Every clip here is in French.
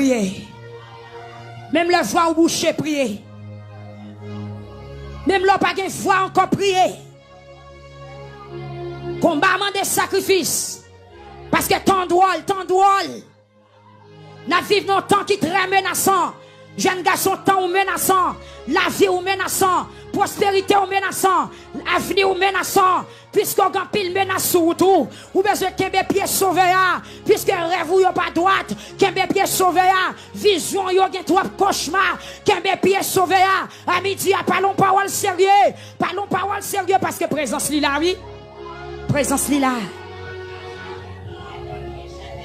prier. Même le voix au boucher prier. Même le pas de voix encore prier. Combat des sacrifices. Parce que tant drôle. Nous vivons dans un temps qui est très menaçant. Jeune garçon, temps ou menaçant. La vie ou menaçant. Prospérité ou menaçant. L'avenir ou menaçant. Puisqu'on a pile menace sur tout. Ou besoin de mes pieds sauvés. Puisque rêve ou pas droite. Que mes pieds sauvés. Vision ou gen trop cauchemar. Que mes pieds sauvés. À midi, parlons parole sérieux. Parlons parole sérieux parce que présence li là, oui. Présence li là.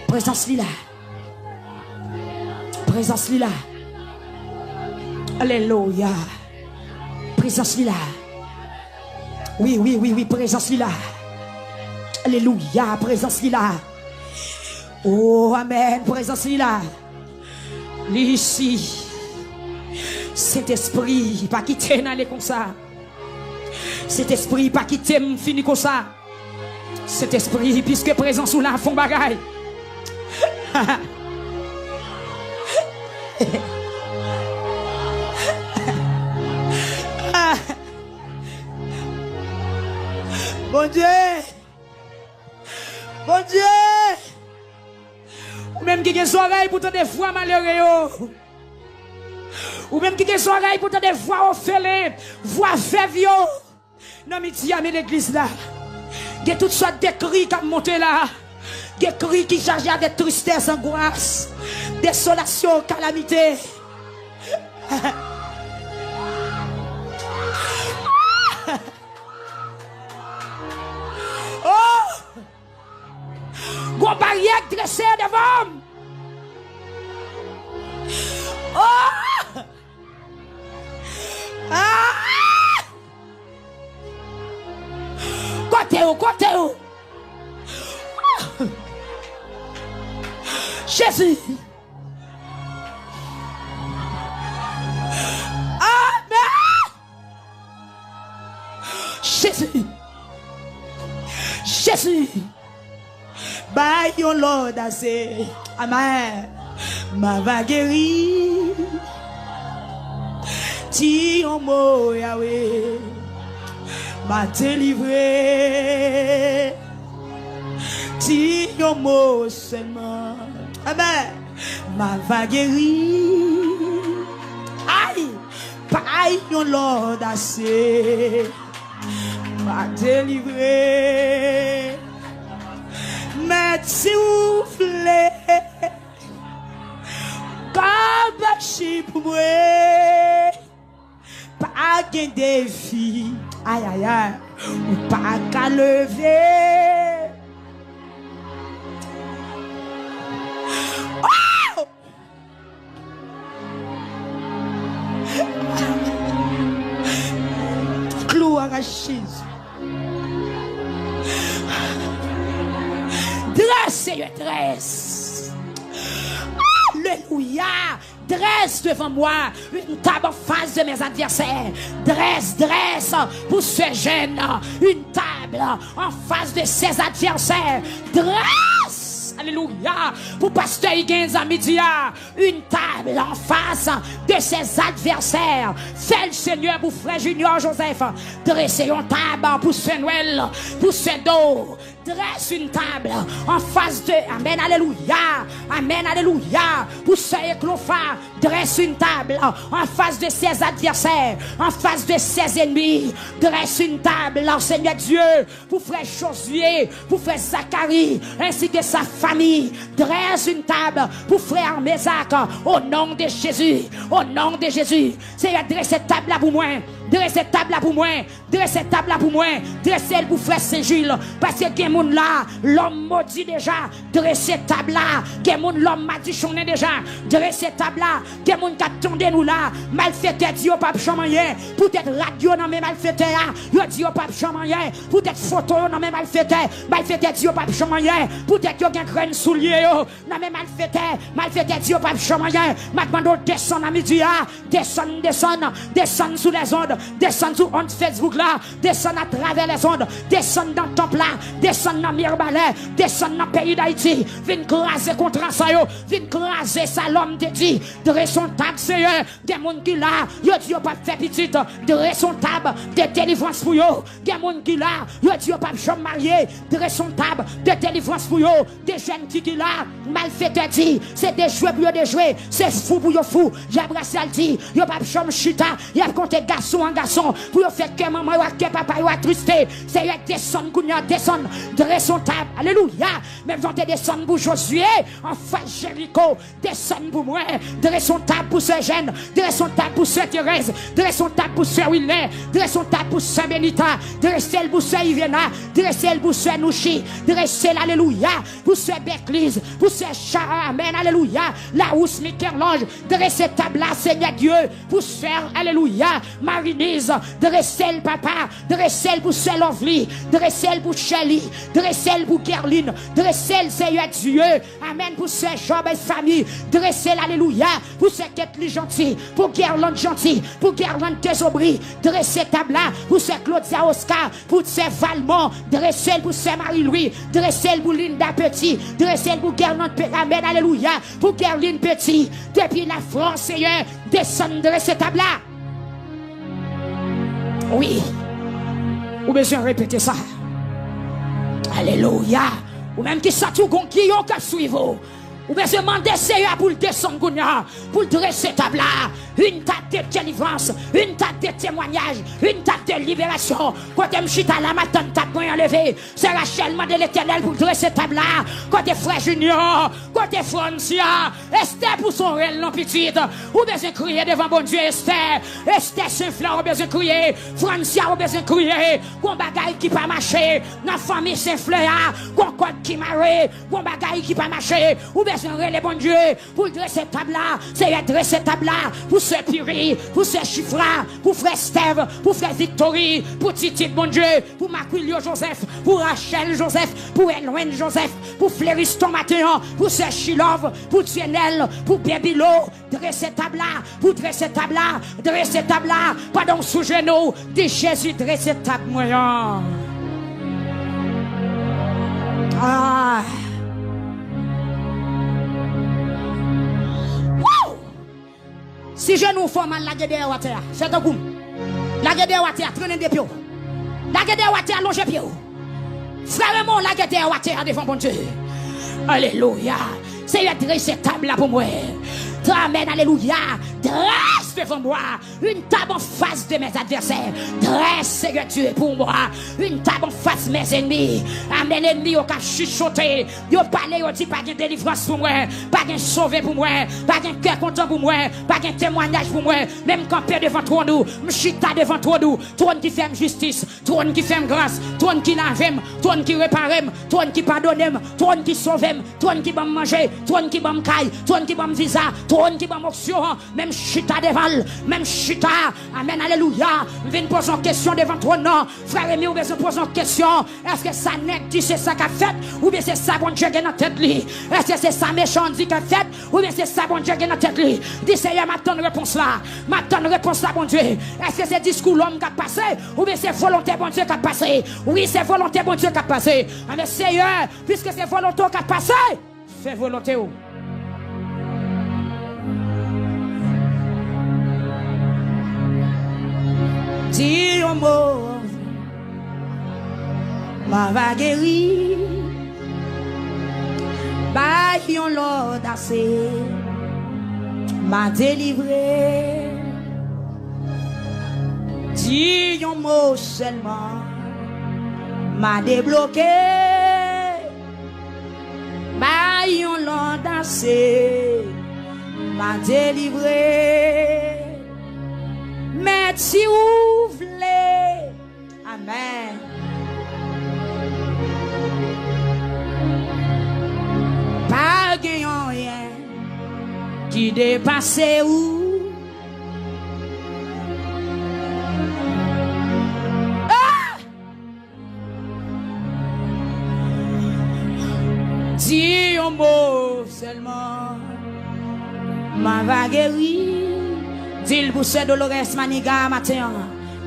Présence li là. Présence li là. Alléluia. Présence li là. Oui, présence li là. Alléluia, présence li là. Oh, amen, présence li là. Ici, cet esprit, pas quitter n'aller comme ça. Cet esprit, pas quitter fini comme ça. Cet esprit, puisque présence ou là, font bagaille. Bon Dieu, ou même qui a des oreilles pour te des voix malheureuses, ou même qui a des oreilles pour te des voix orphelines, voix veuves, non mais tu amènes l'église là, il y a toutes sortes de cris qui montent là, des cris qui chargent de tristesse, angoisse, désolation, calamité. Oh! Gros barrière dressée devant. Oh! Ah! Côté où? Oh! Jésus. Amen. Jésus. By your Lord, I say, Amen. Ma va guérir. Ti en mot, Yahweh. Ma délivré. Ti en mot seulement. Amen. Ma va guérir. Aïe. By your Lord, I say. Ma délivré. Mais soufflé comme un chipoué, pas de défi, aïe aïe aïe, ou pas qu'à lever. Oh! Clou arraché. Dresse, Seigneur, dresse. Alléluia. Dresse devant moi une table en face de mes adversaires. Dresse pour ce jeune. Une table en face de ses adversaires. Dresse. Alléluia. Pour pasteur Higgins à midi. Une table en face de ses adversaires. Fais le Seigneur pour frère Junior Joseph. Dressez une table pour ce Noël. Pour ce dos. Dresse une table en face de Amen, alléluia. Amen, alléluia. Pour ce Éclofa, dresse une table en face de ses adversaires, en face de ses ennemis. Dresse une table, Seigneur Dieu, pour frère Josué, pour frère Zacharie, ainsi que sa famille. Dresse une table pour frère Mézac, au nom de Jésus. Au nom de Jésus. Seigneur, dresse cette table là pour moi. Dresse cette table là pour moi. Dresse cette table là pour moi. Dresse-elle pour frère Saint-Gilles. Parce que il y a moun là, l'homme maudit déjà. Dresse cette table là. Il y a moun l'homme m'a dit choné déjà. Dresse cette table là. Il y a moun qui attendait nous là. Malfaiteur dit au pape chamayen. Peut-être radio non mais malfaiteur. Yo dit au pape chamayen. Peut-être photo non mais malfaiteur. Malfaiteur dit au pape chamayen. Peut-être yo gen graine soulier yo. Non mais malfaiteur. Malfaiteur dit au pape chamayen. Maintenant descend à midi. Descend sous les ondes. descend sur onde Facebook là, descend à travers les ondes, descend dans le temple là, descend dans Mirbalais, descend dans le pays d'Haïti, viens craser contre ça, viens craser ça, l'homme te dit, dresse son table, Seigneur, des gens qui là, yo dit yo pas faire petite, dresse son table, de délivrance pour yo, des gens qui là, yo dit yo pas jamais marié, dresse son table, de délivrance pour yo, des jeunes qui là, malfaiteurs dit, c'est des jouets pour yo de jouer, c'est fou pour yo fou, j'abrace elle dit, yo pas jamais chita, y a compté garçon en garçon, pour yo faire que maman ou que papa ou attristé, c'est yo descendre kounya descendre, dresse son table, alléluia, même quand tu descends pour Josué, en face Jéricho, descendre pour moi, dresse son table pour ce jeune, dresse son table pour ce Thérèse, dresse son table pour ce Willet, dresse son table pour ce Benita, dresse elle pour ce Ivena, dresse elle pour ce Nouchi, dresse elle, alléluia, pour ce Béclise, pour ce Chara, amen, alléluia, la housse Michel-Ange, dresse cette table là, Seigneur Dieu, pour ce alléluia, Marinise, dresse elle papa, dresse elle pour ce Lovely, dresse elle pour Shelly, dresse elle pour Kerline, dresse elle, Seigneur Dieu, amen, pour ce Job et famille, dresse elle, alléluia, pour ce Ketli gentil, pour Gerland gentil, pour Gerland Tésobri, dresse cette table là, pour ce Claudia Oscar, pour ce Valmont, dresse elle pour ce Marie-Louis, dresse elle pour Linda Petit, dresse elle pour Gerland Petit, amen, alléluia, pour Gerline Petit, depuis la France, Seigneur, descendre de cette table là. Oui, ou besoin répéter ça. Alléluia. Ou même qui s'attend qui yon ka suivre. Ou bien demander Seigneur pour le descendre, pour dresser table là. Une table de délivrance, une table de témoignage, une table de libération. Quand je suis à la matin, table pour enlever. C'est Rachel de l'Éternel pour dresser table là. Quand tu frère Junior, quand tu Francia, Esther pour son réel non petite. Ou bien crier devant bon Dieu Esther. Esther Saint-Fleur, ou bien crier. Francia, ou bien crier. Qu'on bagaille qui pas marcher. Dans la famille Saint-Fleur, qu'on code qui marre. Qu'on bagaille qui pas marcher. Ou bien les bon Dieu pour dresser table là. C'est dresser table là. Pour ce Piri, pour ce Chifra, pour frère Steve, pour frère Victory, pour Titi, bon Dieu, pour Maquilio Joseph, pour Rachel Joseph, pour Eloine Joseph, pour Flériston Mathéon, pour ce Chilov, pour Tienel, pour Bébilo, dresser table là, pour dresser table là, dresser table là, pardon sous genou, dit Jésus, dresser table moyen. Ah. Si je nous fais mal, la gueule de water, c'est un coup. La gueule de water, traîner des pieds. La gueule de water, longer pieds. Frère mon, la gueule de water devant bon Dieu. Alléluia. C'est une dresse table là pour moi. Amen, alléluia. Dresse devant moi une table en face de mes adversaires. Dresse, Seigneur Dieu, pour moi une table en face de mes ennemis. Amen, ennemis, au cas chuchoté. Yo parlé, yo dit pas de délivrance pour moi, pas de sauver pour moi, pas de cœur content pour moi, pas de témoignage pour moi. Même camper devant toi nous, m'chita devant toi nous. Trône qui fait justice, trône qui fait grâce, trône qui lave, trône qui répare, trône qui pardonne, trône qui sauve, trône qui va manger, trône qui va me caille, trône qui va me visa, trône qui va m'option, même chita devant, même chita. Amen, alléluia. Viens poser une question devant toi, non. Frère Émile, viens poser une question. Est-ce que ça n'est dit c'est ça qu'a fait, ou bien c'est ça bon Dieu qui est dans tête li? Est-ce que c'est ça méchant dit qu'a fait, ou bien c'est ça bon Dieu qui est dans tête li? Dis Seigneur, m'attends une réponse là. M'attends une réponse là, bon Dieu. Est-ce que c'est discours l'homme qui a passé, ou bien c'est volonté bon Dieu qui a passé? Oui, c'est volonté bon Dieu qui a passé. Mais Seigneur, puisque c'est volonté qui a passé, fais volonté où? Dis un mot, ma va guérir, bâille on l'audace, m'a délivré. Dis un mot seulement, m'a débloqué, bâille on l'audace, m'a délivré. Mais si vous voulez, amen. Pas rien qui dépasse où. Ah! Dis un mot seulement, ma va guérir. Dis-le pour ce Dolores Maniga matin.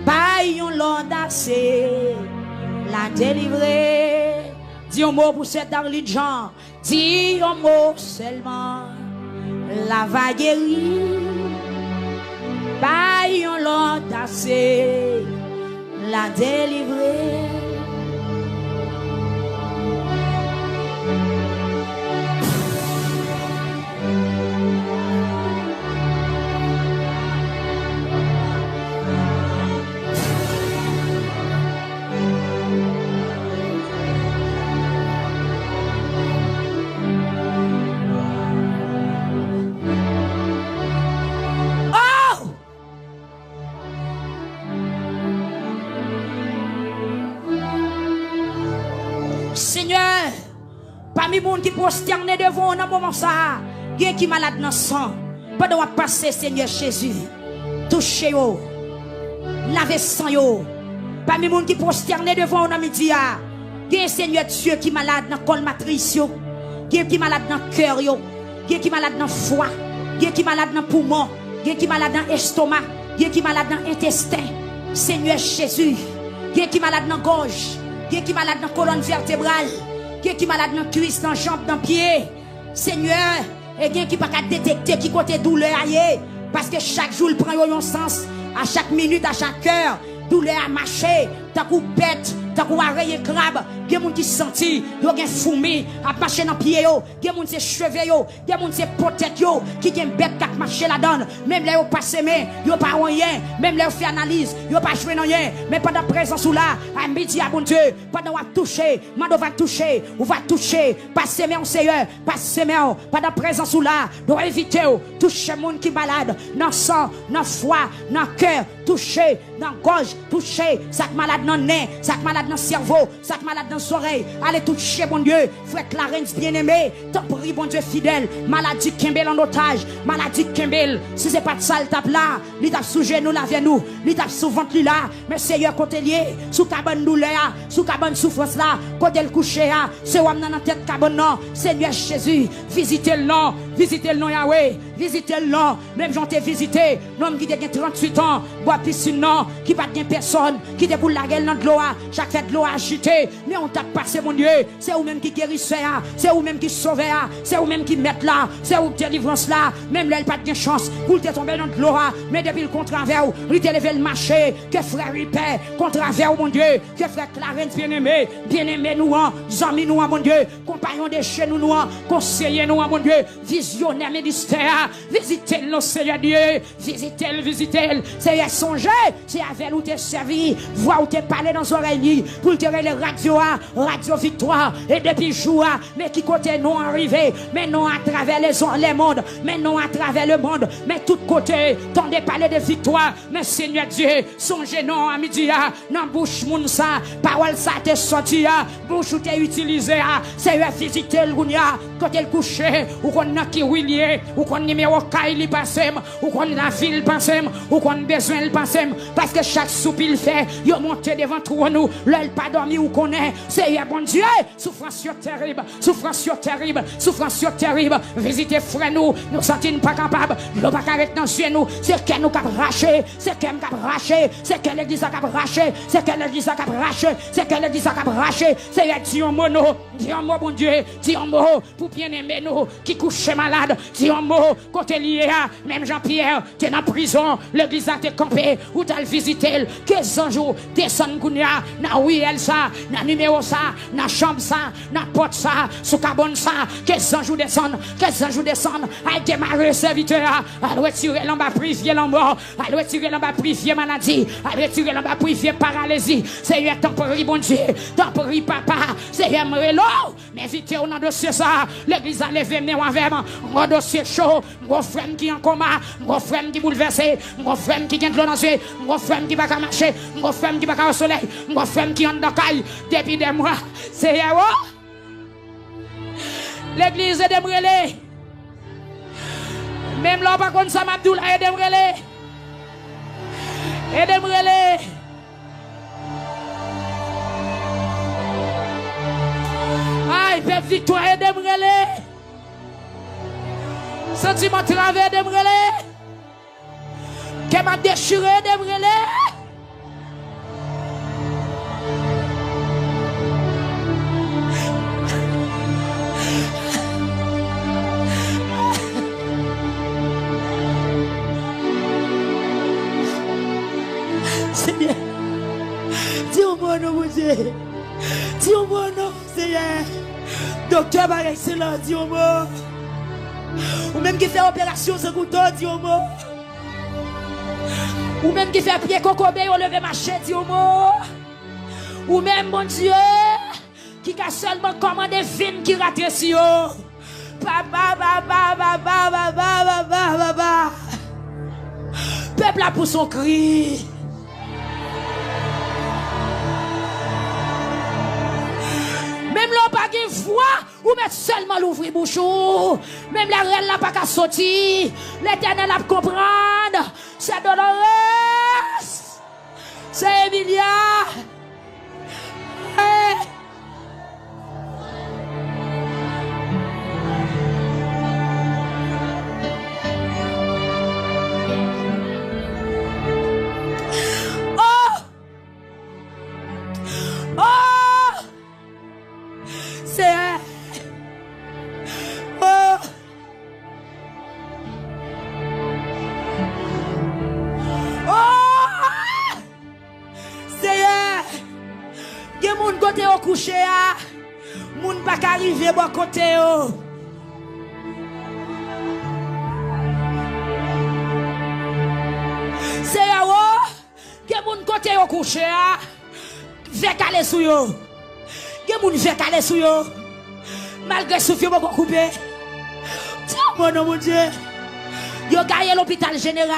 Paillon l'audace, la délivrer. Dis un mot pour cette Darlie Jean. Dis un mot seulement. La va guérir. Paillon l'audace, la délivrer. Seigneur, parmi les gens qui prosternent devant dans moment ça, il y a qui malade dans le sang. Pendant qu'on passe, Seigneur Jésus, touchez-vous, lavez sang yo. Parmi les gens qui prosternent devant dans midi, il y a Seigneur Dieu qui malade dans le col matrice, il y a qui malade dans le cœur, il y a qui malade dans le foie, il y a qui malade dans le poumon, il y a qui malade dans l'estomac, il y a qui malade dans l'intestin. Seigneur Jésus, il y a qui malade dans la gorge. Qui est malade dans la colonne vertébrale, qui est malade dans la cuisse, dans la jambe, dans le pied. Seigneur, et qui n'est pas détecter qui côté douleur aille, parce que chaque jour il prend un sens, à chaque minute, à chaque heure, douleur à marcher, t'as coup bête, t'as coup arrêter crabe, il y a des gens qui senti, il y a des fourmis à marcher dans le pied, il y a des gens qui cheveux, il y a des gens qui potette, qui ont bête qui marcher là-dedans, même là, ils pas semé, ils n'ont pas rien, même là, ils fait analyse, ils n'ont pas joué rien, mais pendant la présence là, à midi, à bon Dieu, pendant qu'on va toucher, on va toucher, on va toucher, pas semer en Seigneur, pas semer, pendant la présence là, nous éviter, toucher les gens qui sont malades, dans le sang, dans le foie, dans le cœur, toucher, dans la gorge, toucher, ça malade dans le nez, ça malade dans le cerveau, ça malade dans les oreilles. Allez toucher, bon Dieu, frère Clarence bien-aimé, t'en prie, bon Dieu fidèle, maladie Kimbel en otage, maladie Kimbel, si c'est pas de ça, le tape là, il tape sous genou, la nous, il tape sous ventre là, mais Seigneur, côté lié, sous cabane douleur, sous cabane souffrance là, côté le coucher, c'est où dans la tête cabane non, Seigneur Jésus, visitez le nom Yahweh, visitez le nom, même j'en t'ai visité, l'homme qui a 38 ans, bois piscine non, qui pas de personne, qui te pour la gueule dans de l'eau, chaque fête de l'eau agité, mais on t'a passé mon Dieu, c'est où même qui guérissait, c'est où même qui sauvait, c'est où même qui met là, c'est où délivrance là, même là il pas de chance, pour te tomber dans de l'eau, mais depuis le contraire, il te levé le marché, que frère Ripé, contraire mon Dieu, que frère Clarence bien-aimé nous, amis nous mon Dieu, compagnon de chez nous, conseiller nous mon Dieu, visionnaire ministère, visitez-le Seigneur Dieu, visitez-le, Seigneur songez, c'est avec nous te servi, voir où te parler dans nos oreilles, pour te les radio victoire, et depuis jour, mais qui côté non arrivé, mais non à travers les mondes, mais non à travers le monde, mais tout côté, tendez parler de victoire, mais Seigneur Dieu, songez non à midi, dans bouche moun ça, parole ça te sorti, bouche ou te utilisé, Seigneur visiter le gounia, côté le coucher, ou qu'on a qui willier, ou qu'on numéro caille li passem, ou qu'on la ville passem, ou qu'on besoin le passem, parce que chaque soupe il fait, il monte devant tout nous, l'œil pas dormi ou connaît, Seigneur bon Dieu, souffrance terrible, visitez frère nous sentons pas capables, nous pas arrêter dans chez nous, c'est qu'elle nous cap racher, c'est qu'elle cap racher, c'est qu'elle l'église cap racher, c'est qu'elle l'église cap racher, c'est qu'elle l'église cap racher, Seigneur dis un mot bon Dieu, dis un mot pour bien aimer nous qui couche malade, dis un mot côté lié même Jean-Pierre, tu es dans prison, l'église a été campé, ou t'as visité, 15 jours, descend Gounia, na oui elle ça, na numéro ça, na chambre ça, na porte ça, sous carbone ça, 15 jours descend, à démarrer serviteur, à retirer l'en bas privier l'en mort, à retirer l'en bas privier maladie, à retirer l'en bas privier paralysie, Seigneur temporaire bon Dieu, temporaire papa, Seigneur m'relo, mais vite on a dossier ça, l'église a levé mais avec mon dossier chaud, mon frère qui en coma, mon frère qui bouleversé, mon frère qui gagne de l'eau dans yeux, mon frère qui va marcher, mon frère qui va au soleil, mon frère qui en caille depuis des mois, Seigneur, l'église est débrûlée. Même là, par contre, ça m'a dit, est débrûlée. Aïe, peuple victoire est débrûlée. Sentiment travers débrûlé. Que m'a déchiré débrûlé. Dieu. Dis au mot, non, Seigneur. Docteur par excellence, dis au mot. Ou même qui fait opération sans couteau, dis au mot. Ou même qui fait pied cocobé, ou lever machette, dis au mot. Ou même, mon Dieu, qui a seulement commandé vin qui rate si yo. Papa. Peuple a pour son cri. Même l'on pas de voix, ou mettre seulement l'ouvrir bouchon. Même la reine n'a pas qu'à sortir. L'Éternel a comprendre. C'est Dolores. C'est Emilia. Hey. Côté au coucher, moun pas arriver bon côté oh. C'est que moun côté au coucher, fait caler sou yo. Que moun fait caler sou yo. Malgré souffle bon couper. Mon Dieu. Yo gagné l'hôpital général.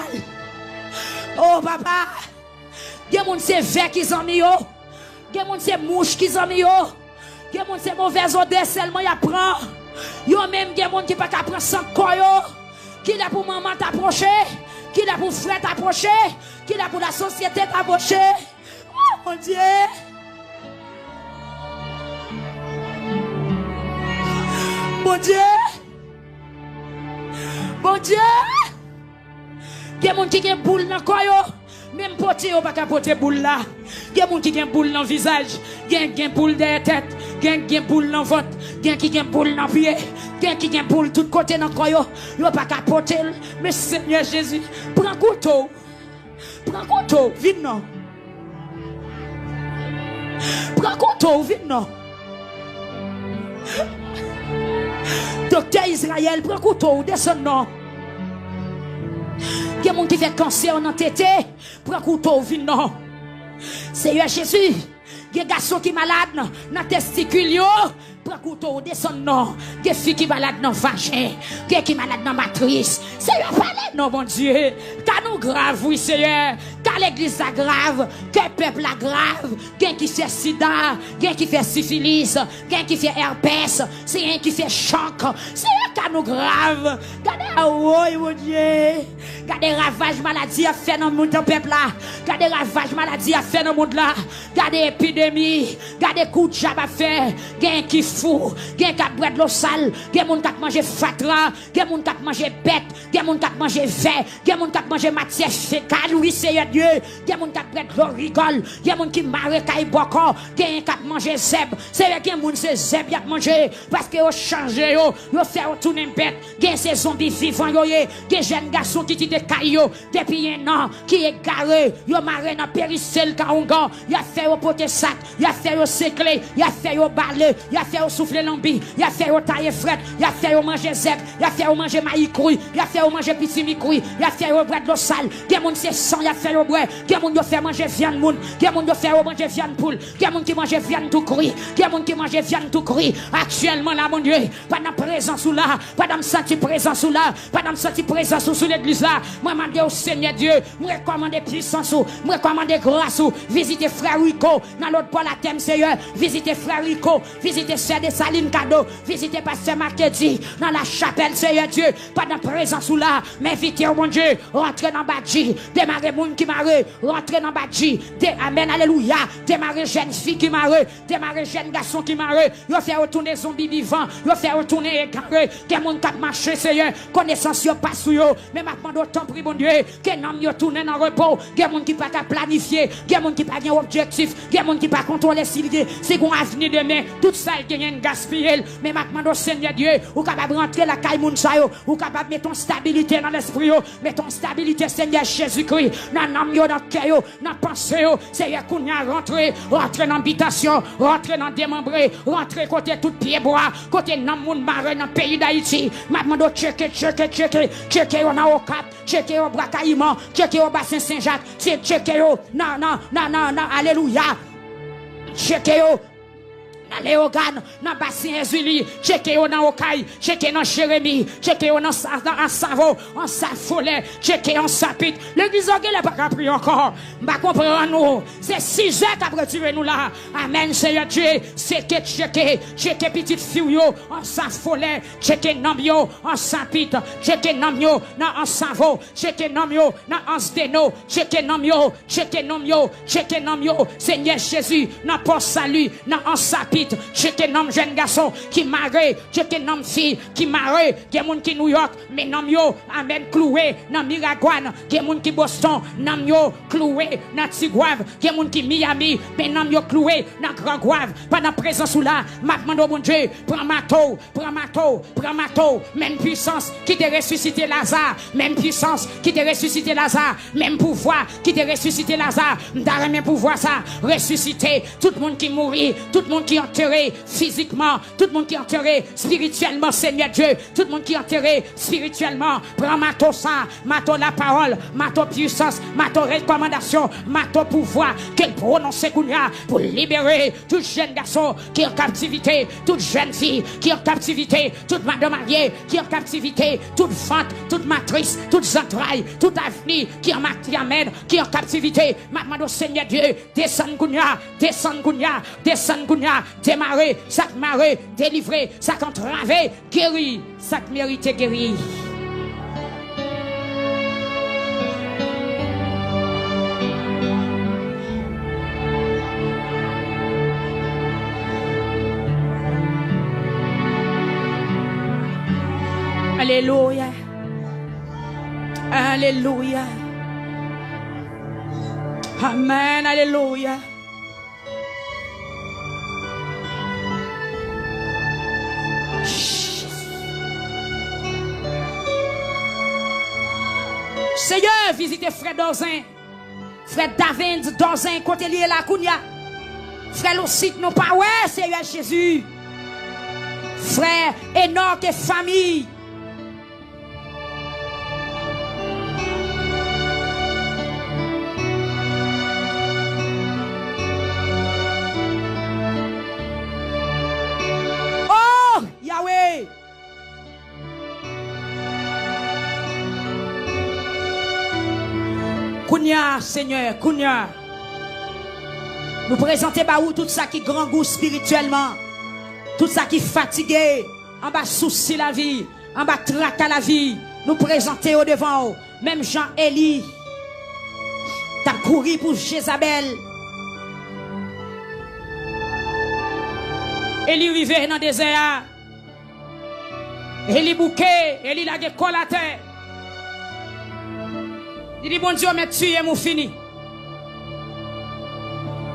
Oh papa. Que moun c'est fait qui sont mis yo. Que moun c'est mouche qui sont mis yo. Que moun c'est mauvaise odeur seulement y apprend. Yo même que moun qui pas prendre sans koyo. Qui là pour maman t'approcher, qui là pour frère t'approcher, qui là pour la société t'approcher. Oh mon Dieu. Mon Dieu. Mon Dieu. Que moun qui gen boule dans koyo. Même poté ou pas qu'à poter boule là. Il y a des gens qui ont boule dans le visage, il y a des boule dans la tête, il y a des boule dans le ventre, il y a des boule dans le pied, il y a des boule tout côté dans le corps. Il n'y a pas qu'à poter. Mais Seigneur Jésus, prends couteau. Prends couteau, vite non. Prends couteau, vite non. Docteur Israël, prends couteau, descend non. Il y a des gens qui font cancer dans la tête, prends couteau, vite non. Seigneur Jésus, il y a des garçons qui sont malades dans les testicules, prends couteau, descend non. Il y a des filles qui sont malades dans le vagin, il y a qui sont malades dans la matrice. Seigneur, parlez, non, mon Dieu. Car nous grave, oui, Seigneur. Car l'église est grave, que le peuple est grave. Quelqu'un qui fait sida, quelqu'un qui fait syphilis, quelqu'un qui fait herpès, c'est un qui fait choc. Seigneur, car nous grave. Regardez, oh, mon Dieu. Regardez ravages maladie à faire dans le monde, peuple là. Regardez ravages maladie à faire dans le monde là. Regardez épidémie. Regardez coup de jab à faire. Quelqu'un qui fou, quelqu'un qui a boire de l'eau sale, quelqu'un qui a mangé fatra, quelqu'un qui a mangé bête, quelqu'un qui a mangé verre, quelqu'un qui a mangé matière fécale, oui, Seigneur Dieu. Quelqu'un qui a pris de rigole, quelqu'un qui marre caille boko, quelqu'un qui a mangé zeb. C'est vrai qu'il y a c'est zeb qui a mangé parce que vous changé, vous fait tourner bête. Quelqu'un c'est zombie vivant, vous avez des jeunes garçons qui te caillou depuis un an, qui est garé, vous marre dans périssel kaongan, vous a fait au poté sac, vous a fait au séclé, vous a fait au balai, vous a fait au souffler lambi, vous a fait au taille fret, vous a fait au manger zeb, vous a fait au manger maïs cru, vous a fait au manger petit mi-cru, vous a fait au bread de sale, quelqu'un c'est sang, vous a fait au bread, quelqu'un fait manger viande moun, quelqu'un fait manger viande poule, quelqu'un qui mange viande tout cru, quelqu'un qui mange viande tout cru. Actuellement là, mon Dieu, pas de présence ou là, pas de sentir présence ou là, pas de sentir présence sous l'église là. Moi, je demande au Seigneur Dieu, je recommande puissance ou, je recommande grâce ou, visitez frère Rico, dans l'autre pôle à thème Seigneur, visitez frère Rico, visitez Sœur de Saline Cadeau, visitez Pasteur Marquedi, dans la chapelle Seigneur Dieu, pas de présence ou là, mais invitez au mon Dieu, rentrez dans Badji, démarrez moun qui marre, rentrez dans Badji, amen, alléluia, démarrez jeune fille qui marre, démarrez jeune garçon qui marre, vous fait retourner zombie vivant, vous fait retourner égaré, que moun qui marche Seigneur, connaissance yo pas sou yo, mais maintenant t'en prie, bon Dieu, que nom yo tourne dans repos, que moun qui pas planifier, que moun qui pas un objectif, que moun qui pas contrôler s'il y a, c'est qu'on avenir demain, tout ça il y a un gaspillé, mais maintenant Seigneur Dieu, ou capable rentrer la caille moun sa yo, ou capable mettre ton stabilité dans l'esprit yo, mettre ton stabilité Seigneur Jésus-Christ, dans nom yo, dans cœur yo, dans pensée yo, Seigneur qu'on y a rentrer dans l'habitation, rentrer dans démembré, rentrer côté tout pied bois, côté dans moun maré dans pays d'Haïti, maintenant checker on a au cap, checker au Bracaïman, checker au bassin Saint-Jacques, checker au non, alléluia, checker au dans Léogane, dans bassin Ezuli, checker dans Okaï, checker dans Jérémie, checker dans Savo, en Safolet, checker en Sapit. L'église n'a pas compris encore. M'a comprendre nous. C'est 6 heures qu'après tu nous là. Amen, Seigneur Dieu. C'est que checker petite fille en Safolet, checker Namio en Sapit, checker Namio dans en Savo, checker Namio dans en Sdeno, checker Namio, Seigneur Jésus, dans Port Salut, dans en Sapit. Checker nom jeune garçon qui marre, checker nom fille qui marre, qui moun qui New York, mais nom yo amen cloué dans Miragouane, qui moun qui Boston, nom yo cloué dans Tigouave, qui moun qui Miami, mais nom yo cloué dans Grand Gouave. Pendant présence ou là, maintenant bon Dieu, prends mato, même puissance qui te ressuscité Lazare, même puissance qui te ressuscité Lazare, même pouvoir qui te ressuscité Lazare, m'ta même pouvoir ça ressusciter tout le monde qui mourit, tout le monde qui enterré physiquement, tout le monde qui enterré spirituellement, Seigneur Dieu, tout le monde qui enterré spirituellement, prends mato ça, mato la parole, mato puissance, mato recommandation, mato pouvoir, qu'elle prononce pour libérer tout jeune garçon qui est en captivité, toute jeune fille qui est en captivité, toute madame mariée qui est en captivité, toute fente, toute matrice, toute entrailles, toute avenir qui est en captivité. Maintenant, Seigneur Dieu, descend Gounia, démarrer, ça marrer, délivrer, ça entraver, guérir, ça mérite guérir. Alléluia. Alléluia. Amen. Alléluia. Seigneur, visitez frère Dozin, frère David Dozin, côté lié la Kounia, frère Lucite, non pas, ouais, Seigneur Jésus, frère Enoch et famille. Oh, Yahweh. Kounia, Seigneur, Kounia. Nous présentons baou tout ça qui grand goût spirituellement. Tout ça qui fatigué. En bas souci la vie. En bas traque à la vie. Nous présentons au devant. Même Jean-Élie. T'as couru pour Jézabel. Élie rivé dans le désert. Élie bouquet. Élie la colle à terre. Il dit, bon Dieu, mais tu es mon fini.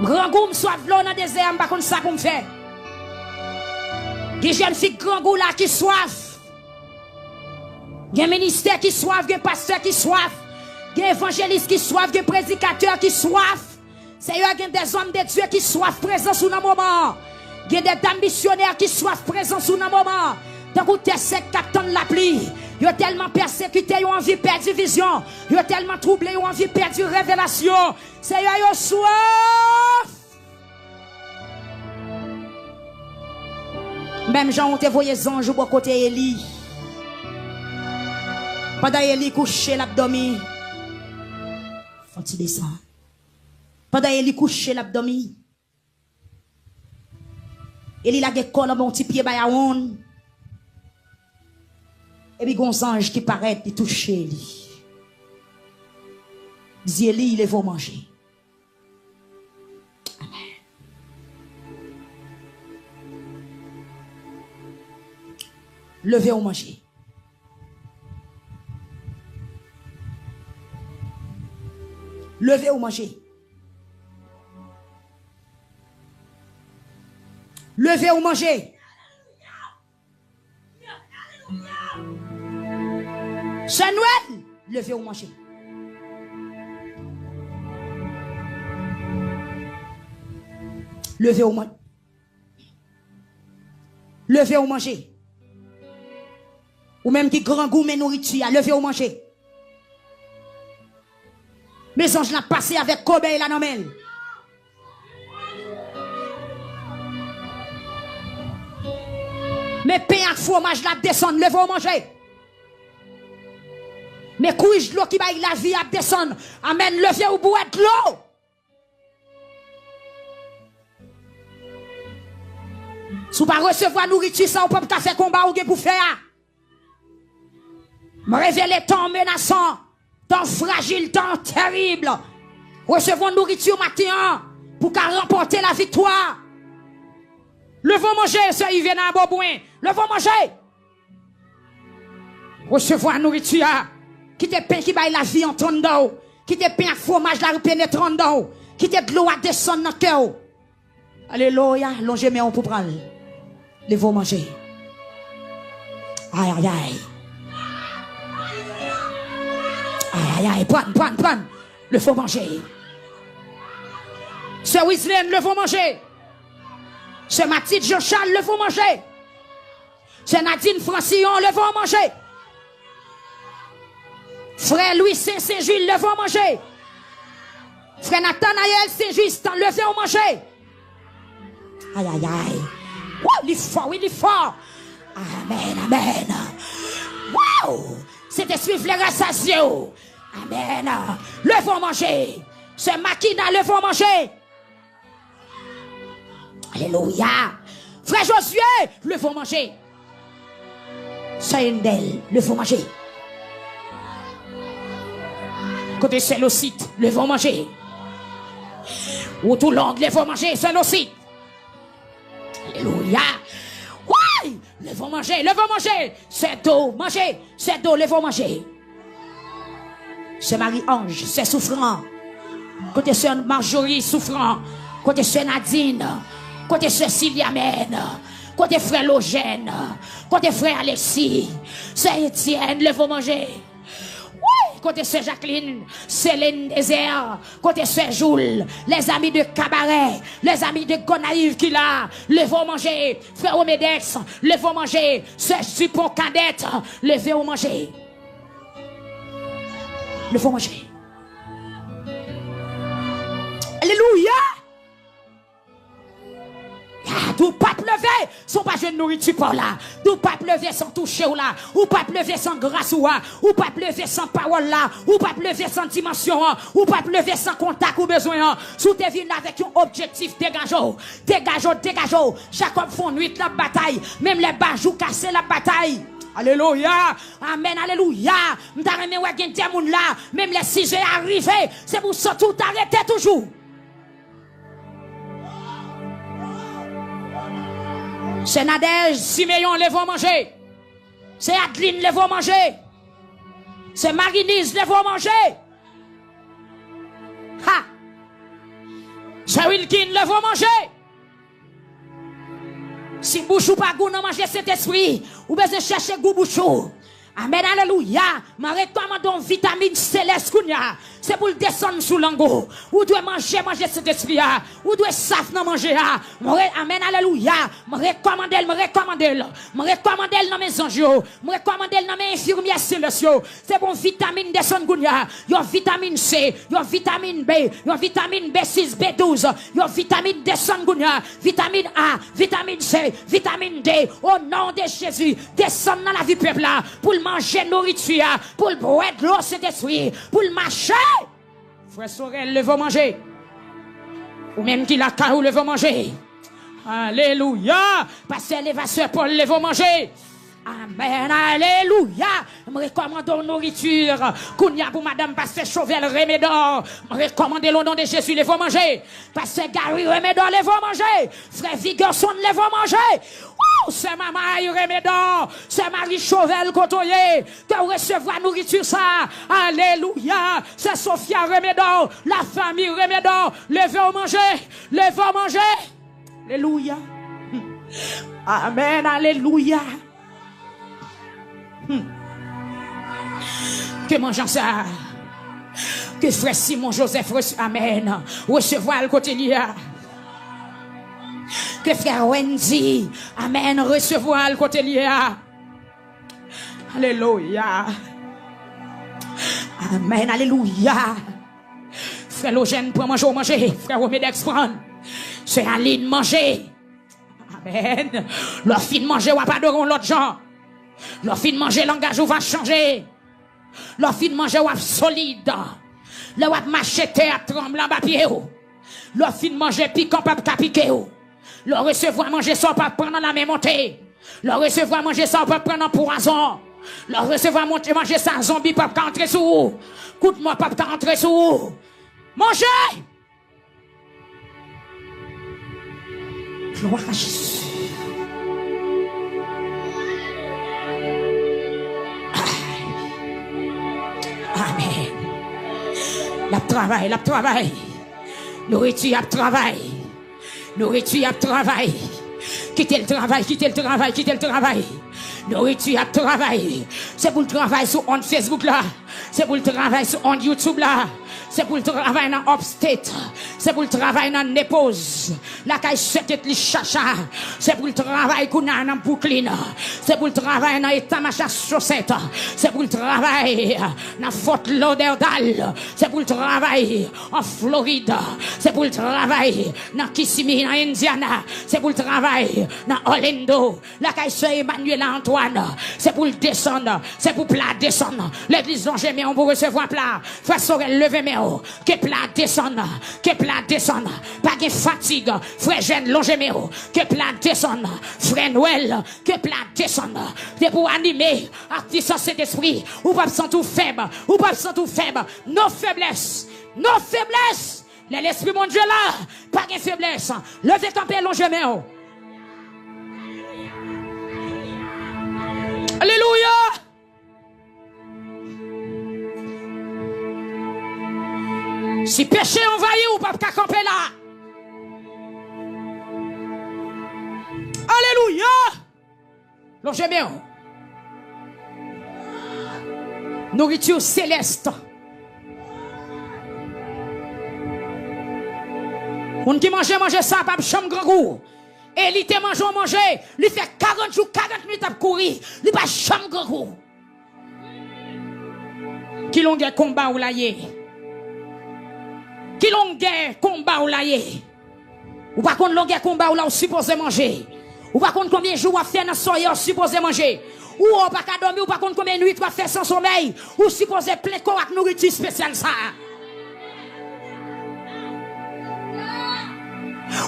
Grand goût, me soif l'eau dans le désert, je ne sais pas ça pour me faire. Il y a jeune fille grand goût là qui soif. Il y a un ministère qui soif, il y a un pasteur qui soif. Il y a un évangéliste qui soif, il y a un prédicateur qui soif. C'est il y a des hommes de Dieu qui soif présent sous un moment. Il y a des dames missionnaires qui soif présent sous un moment. Tant que tu es sec, captain de la pluie. Ils ont tellement persécuté, ils ont envie de perdre vision. Ils ont tellement troublé, ils ont envie de perdre révélation. C'est yo soif. Même Jean, on te voyait ange au côté Élie. Pendant Élie couché l'abdomen. Faut-il descendre? Pendant Élie couché l'abdomen. Élie la guécole, mon petit pied bayaoun. Et puis, il y a un ange qui paraît et touche lui. Il dit, Élie, il va manger. Amen. Levez ou manger. Levez ou mangez. Levez ou mangez. C'est Noël. Levez ou mangez. Levez ou mangez. Levez ou mangez. Ou même qui grand goût mais nourriture, levez ou mangez. Mes anges l'ont passé avec Kobe et la nomelle. Mais pain avec fromage la descend, levez ou mangez. Mais couille de l'eau qui baille la vie à descendre. Amen, levez ou boire de l'eau. Si vous ne recevoir nourriture, ça, vous ne pouvez pas faire combat ou pour faire. Me révéler temps menaçant, temps fragile, temps terrible. Recevons nourriture matin pour remporter la victoire. Levons manger, c'est Yves à Bobouin. Levons manger. Recevoir nourriture qui te pain qui baille la vie en ton dos, qui te pain fromage la pénétrant dans, qui te de l'eau à descendre dans le cœur. Alléluia, longez mes pour prendre. Levons manger. Aïe, aïe, aïe. Aïe, aïe, aïe, prends. Le faut manger. C'est Wisley, le faut manger. C'est Mathilde Jean-Charles, le faut manger. C'est Nadine Francillon, le faut manger. Frère Louis Saint-Jules, le faut manger. Frère Nathanaël Saint-Just, le faut manger. Aïe, aïe, aïe. Wow, il est fort, oui, il est fort. Amen, amen. Wow, cet esprit voulait rassasier. Amen. Le faut manger. C'est Makina, le faut manger. Alléluia. Frère Josué, le faut manger. C'est Endel, le faut manger. Côté Célocite, le faut manger. Ou tout long, le faut manger, Célocite. Alléluia. Oui, le faut manger, le faut manger. C'est d'eau, manger. C'est d'eau, le faut manger. C'est Marie-Ange, c'est souffrant. Côté sœur Marjorie, souffrant. Côté sœur Nadine. Côté sœur Sylviamène. Côté frère Logène. Côté frère Alexis. C'est Étienne, le faut manger. Oui, côté sœur Jacqueline, Céline Désert. Côté sœur Joule, les amis de Cabaret, les amis de Gonaïve qui là, le faut manger. Frère Omedex, le faut manger. Sœur Supon Cadette, le faut manger. Le faut manger. Alléluia. Tout pas lever, son pas de nourriture par là. Tout pas lever sans toucher ou là. Ou pas lever sans grâce ou là. Ou pas lever sans parole là. Ou pas lever sans dimension. Ou pas lever sans contact ou besoin. Sous tes vignes avec un objectif dégageau. Dégageau. Jacob font nuit la bataille. Même les bajous cassent la bataille. Alléluia. Amen. Alléluia. M'ta remet ouais gen ti moun là. Même les 6 heures arrivés. C'est pour ça tout arrêter toujours. C'est Nadège, Siméon, les vont manger. C'est Adeline, les vont manger. C'est Marinise, les vont manger. Ha! C'est Wilkin, les vont manger. Si bouchou pas goût, non manger cet esprit. Ou besoin chercher goût bouchou. Amen, alléluia. Ma recommande vitamine céleste. C'est pour le descendre sous l'ango. Ou doit manger cet esprit. Ou doit saf non manger. Amen, alléluia. Me recommande dans mes anges. Me recommande dans mes infirmières célestes. C'est pour vitamine descendre. Yon vitamine C. Yon vitamine B. Yon vitamine B6, B12. Yon vitamine descendre. Vitamine A. Vitamine C. Vitamine D. Au nom de Jésus. Descendre dans la vie peuple là. Pour manger nourriture, pour boire de l'eau, cet esprit, pour marcher. Frère Sorel, le va manger. Ou même qui la caou, le va manger. Alléluia. Pasteur Lévasseur Paul, le va manger. Amen, alléluia. Je me recommande la nourriture. Kounia pour madame Pasteur Chauvel Remédor. Je me recommande le nom de Jésus, les vont manger. Pasteur Gary Remédor, les vont manger. Frère Vigorson, les vont manger. c'est maman Remédor, c'est Marie Chauvel Cotoyer, qui recevoir nourriture ça. Alléluia. C'est Sophia Remédor, la famille Remédor. Levez au manger, levez au manger. Alléluia. Amen, alléluia. Que mangeons ça. Que frère Simon Joseph reçoit. Amen. Recevoir le côté lié. Que frère Wendy. Amen. Recevoir le côté lié. Alléluia. Amen. Alléluia. Frère Logène pour manger. Frère Romédex prend. C'est Aline manger. Amen. Leur fin de manger ou pas de l'autre gens. Leur fin de manger langage ou va changer. Leur fin de manger ou solide. Le wap machete à tremblant bas pied. Leur fin de manger piquant pas piquer. Leur recevoir manger sans pas prendre la même montée. Leur recevoir manger sans pas prendre un poison. Leur recevoir manger sans zombie pas entrer sous. Coute-moi pas entrer sous. Mangez. Gloire à Jésus. Amen. La travail. Nourriture à travail. Nourriture à travail. Quittez le travail. Nourriture à travail. C'est pour le travail sur on Facebook là. C'est pour le travail sur on YouTube là. C'est pour le travail dans Upstate. C'est pour le travail dans Nepose. La caille tête li chacha. C'est pour le travail qu'on a dans Brooklyn. C'est pour le travail dans État-Machin Chaussette. C'est pour le travail dans Fort Lauderdale. C'est pour le travail en Floride. C'est pour le travail dans Kissimmee, dans Indiana. C'est pour le travail dans Orlando. La caille Emmanuel Antoine. C'est pour le descendre. C'est pour plat descendre. L'église dont j'ai mis on pour recevoir plat. Frère Sorel, levez mes hauts. Que plat descendre. Que plat descendre. Pas de fatigue. Frère Jeanne, longez mes hauts. Que plat descendre. Frère Noël. Que plat descendre. C'est pour animer. Artiste cet esprit. Ou pas sentir faible. Ou pas sentir faible. Nos faiblesses. Nos faiblesses. L'esprit mon Dieu là. Pas de faiblesse. Levez camper, longez mes hauts. Alléluia. Si péché envahi ou pas qu'à camper là. Alléluia. Longez mes hauts. Nourriture céleste. On qui mange ça, pas chambre grand goût. Et il te manger, il fait 40 jours, 40 minutes à courir, il pas chambre grand goût. Qui l'ont guerre combat ou laïe. Qui l'ont guerre combat ou laïe. Ou pas contre l'on guerre combat ou là, on supposé manger. Ou pas contre combien de jours on fait dans soirée, on supposé manger. Ou on pas qu'à dormir, ou pas contre combien de nuits on fait sans sommeil. Ou supposé plein corps avec nourriture spéciale ça.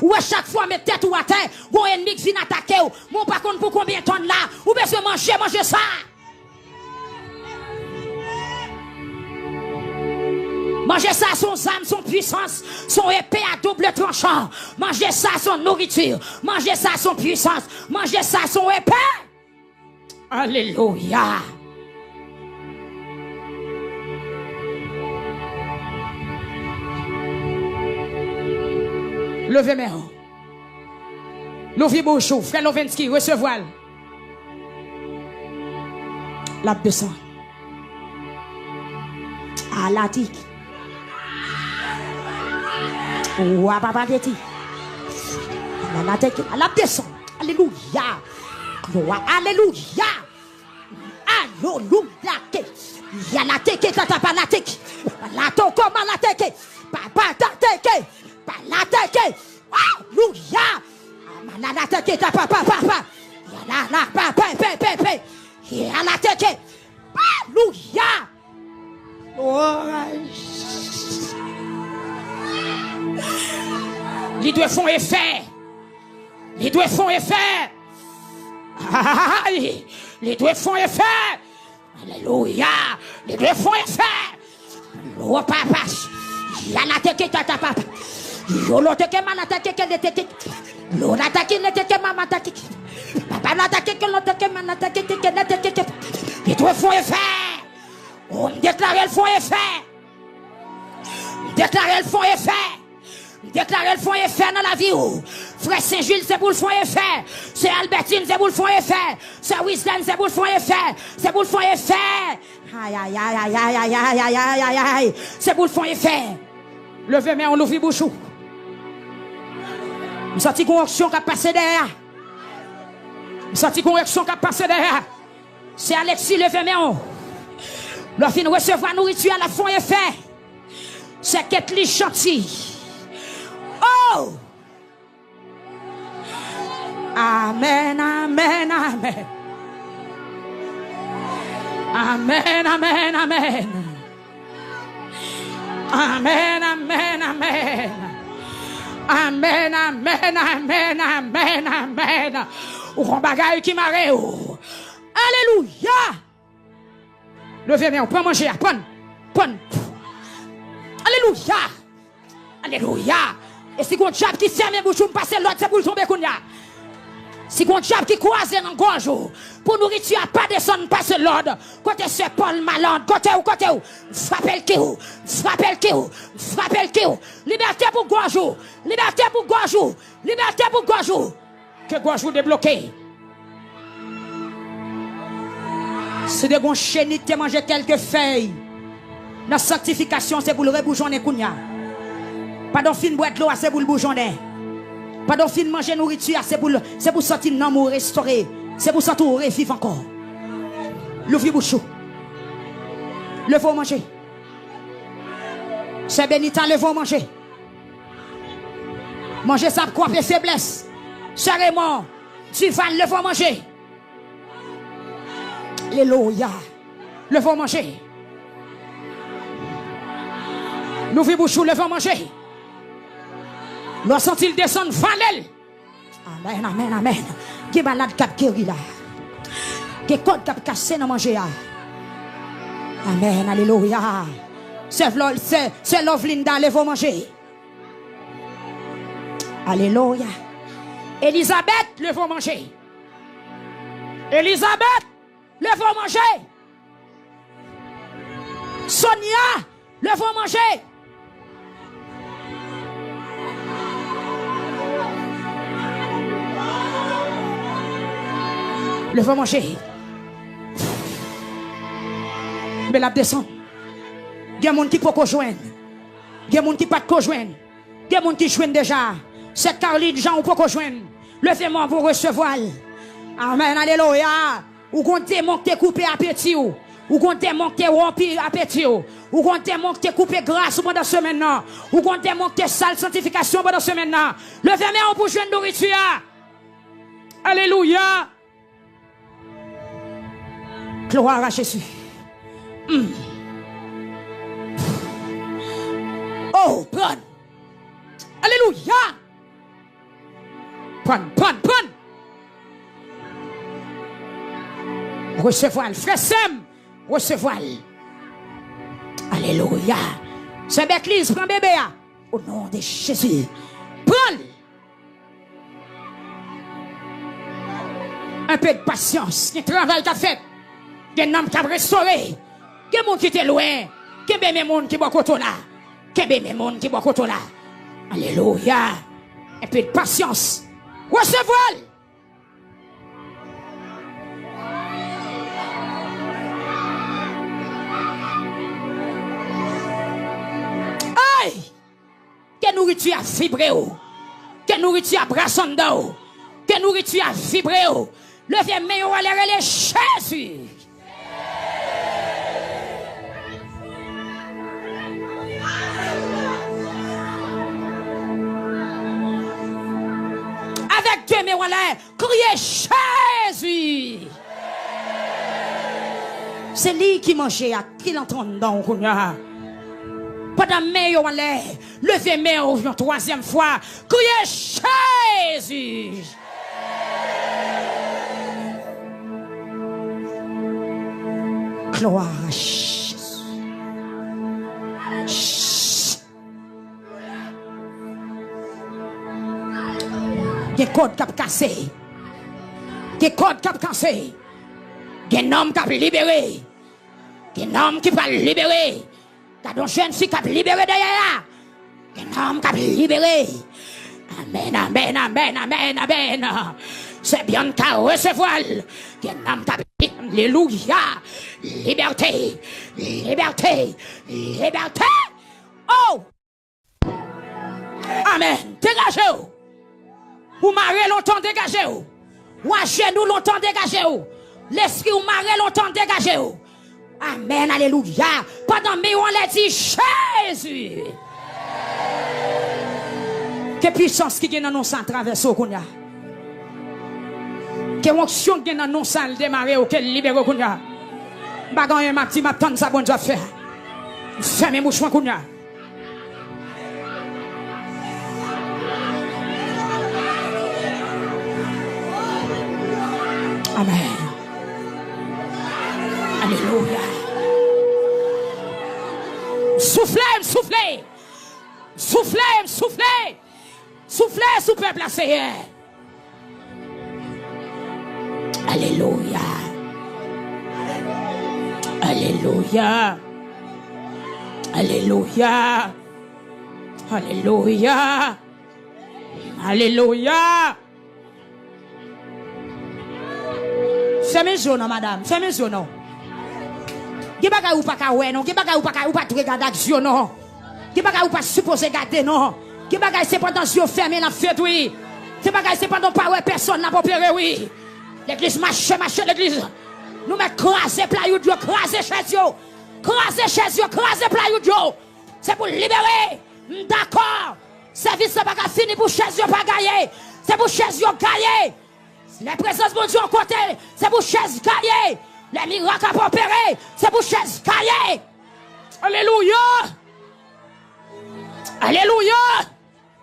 Ou à chaque fois, mettre tête ou à terre, bon ennemi qui vient attaquer, mon par contre pour combien de temps là, ou bien se manger ça. Manger ça, son âme, son puissance, son épée à double tranchant. Manger ça, son nourriture. Manger ça, son puissance. Manger ça, son épée. Alléluia. Levez mes mains. Levez bouche, frère Lovensky, recevoir. La descend. À la tique. Ou à papa de ti. La tique. À la descend. Alléluia. Gloire. Alléluia. Alléluia. Ya la tique, tata pa la tique. La toko ma la tique. Papa ta tique. Pa la tique. Alléluia. Ma la tique ta papa. Ya la papa. Ya la tique. Alléluia. Les deux font effet. Les deux font effet. Les deux font effet. Alléluia. Les deux font effet. Oh papa. Ya la teke tata papa. Yo lo teke ma la teke le teke. Lo la teke le teke mama teke. Papa l'attaquer, que l'attaquer, man l'attaquer, que l'attaquer. Et toi, faut y faire. On déclare le fond et fait. Déclarer le fond et fait. Déclarer le fond et fait dans la vie. Frère Saint-Gilles, c'est pour le fond et fait. C'est Albertine, c'est pour le fond et fait. C'est Wisdom, c'est pour le fond et fait. C'est pour le fond et fait. Aïe, aïe, aïe, aïe, aïe, aïe, aïe, aïe, aïe, aïe, aïe. C'est pour le fond et fait. Levez main, on ouvre bouchou. Nous sentons qu'on action qui a passé derrière. Nous sentons qu'on action qui a passé derrière. C'est Alexis, levez main. Le fin recevoir nourriture à la fond et fait. C'est Ketli chantier. Oh! Amen, amen, amen. Amen, amen, amen. Amen, amen, amen. Amen, amen, amen, amen, amen. Ou on bagaille qui marre. Alléluia. Levez main, prends manger, prends. Alléluia. Alléluia. Et si on diable qui ferme bouche pour passer l'autre, c'est pour tomber kounya. Si on diable qui croise dans gorge pour nourriture pas descendre passer l'ordre. Côté c'est Paul Malande, côté où frappez le kiou, frappez le kiou, frappez le kiou. Liberté pour gorge, liberté pour gorge, liberté pour gorge. Que gorge débloqué. Si de gon chénite te manger quelques feuilles. La sanctification c'est pour le rebouchonner kounya. Pas d'en fin boîte l'eau c'est pour le bouchonner. Pas d'en fin manger nourriture c'est pour sortir non ou restaurer. C'est pour sortir revivre encore. L'ouvre bouchou. Le faut manger. C'est bénitant le faut manger. Manger ça pour couper faiblesse. C'est Raymond. Tu vas le faut manger. Alléluia. Le faut manger. Nous vivons bouchou, le vent manger. Nous sentons descendre valel. Amen, amen, amen. Qui malade cap guéri là. Qui code cap cassé dans manger. Amen, alléluia. C'est Lovelinda, le vent manger. Alléluia. Elisabeth, le vent manger. Elisabeth, le vent manger. Sonia, le vent manger. Le vent manger. Mais la descend. Il y a des gens qui peuvent rejoindre. Il y a des gens qui ne peuvent pas rejoindre. Il y a des gens qui joignent déjà. Cette Caroline, Jean, ou peut rejoindre. Levez-moi pour recevoir. Amen, alléluia. Ou qu'on démon qui coupé appétit. Ou qu'on démon qui rompu appétit. Ou qu'on démon qui coupé grâce pendant ce maintenant. Ou qu'on démon qui sale sanctification pendant ce maintenant. Levez-moi pour joindre nourriture. Alléluia. Gloire à Jésus. Oh, prends. Alléluia. Prends. Recevoir le frère Sem. Recevoir. Alléluia. C'est Bethlehem, prends bébé. Au nom de Jésus. Prends. Un peu de patience. Il travail qu'a fait. Il y a un homme qui a restauré. Il y a des gens qui étaient loin. Il y a des gens qui sont là. Il y a des gens qui sont là. Alléluia. Un peu de patience. Recevoir. Aïe. Que nourriture a vibré. Que nourriture a brassé. Que nourriture a vibré. Levez main, allez relais Jésus. Avec Dieu, mais voilà, criez Jésus. C'est lui qui mangeait, à qui l'entend dans le cognac. Pendant mais voilà, levez main une troisième fois, criez Jésus. Gloire à Jésus. Il y a des codes qui ont cassé. Des codes qui ont cassé. Des hommes qui ont libéré. Des hommes qui vont libérer. T'as des jeunes filles qui ont libéré derrière. Des hommes qui ont libéré. Amen, amen, amen, amen, amen. C'est bien qu'à recevoir. Des hommes qui ont alléluia. Liberté, liberté, liberté. Oh! Amen. Dégagez-vous. Ou marrez longtemps, dégagez-vous. Ou à genoux longtemps, dégagez-vous. L'esprit ou marrez longtemps, dégagez-vous. Amen, alléluia. Pendant que on l'a dit, Jésus. Quelle puissance qui est dans nos sangs traversés au Kounia. Quelle onction qui est dans nos sangs démarrer au quel libéré au Kounia. Bagan m'a dit, m'a tante ça bonne affaire. Fermez mouchouan Kounia. Amen. Alléluia. Soufflez, soufflez. Soufflez, soufflez. Soufflez sous peuple la Seigneur. Alléluia. Alléluia. Alléluia. Alléluia. Alléluia. Fermez les yeux, non, madame. Fermez les yeux, non. Qui bagaille ou pas kawé, non. Qui bagaille ou pas tout regarder avec yeux, non. Qui bagaille ou pas supposé garder, non. Qui bagaille c'est pendant yeux fermés la fête, oui. Qui bagaille c'est pendant pas ouais personne n'a pas opéré, oui. L'église marche l'église. Nous mettons craser plat you Dieu, craser chez yo. Craser chez yo, craser plat you Dieu. C'est pour libérer. D'accord. Service ça pas fini pour chez yo pas gagner. C'est pour chez yo gagner. La présence de Dieu en côté, c'est pour chaise gaillée. Les miracles à opérer, c'est pour chaise gaillée. Alléluia. Alléluia.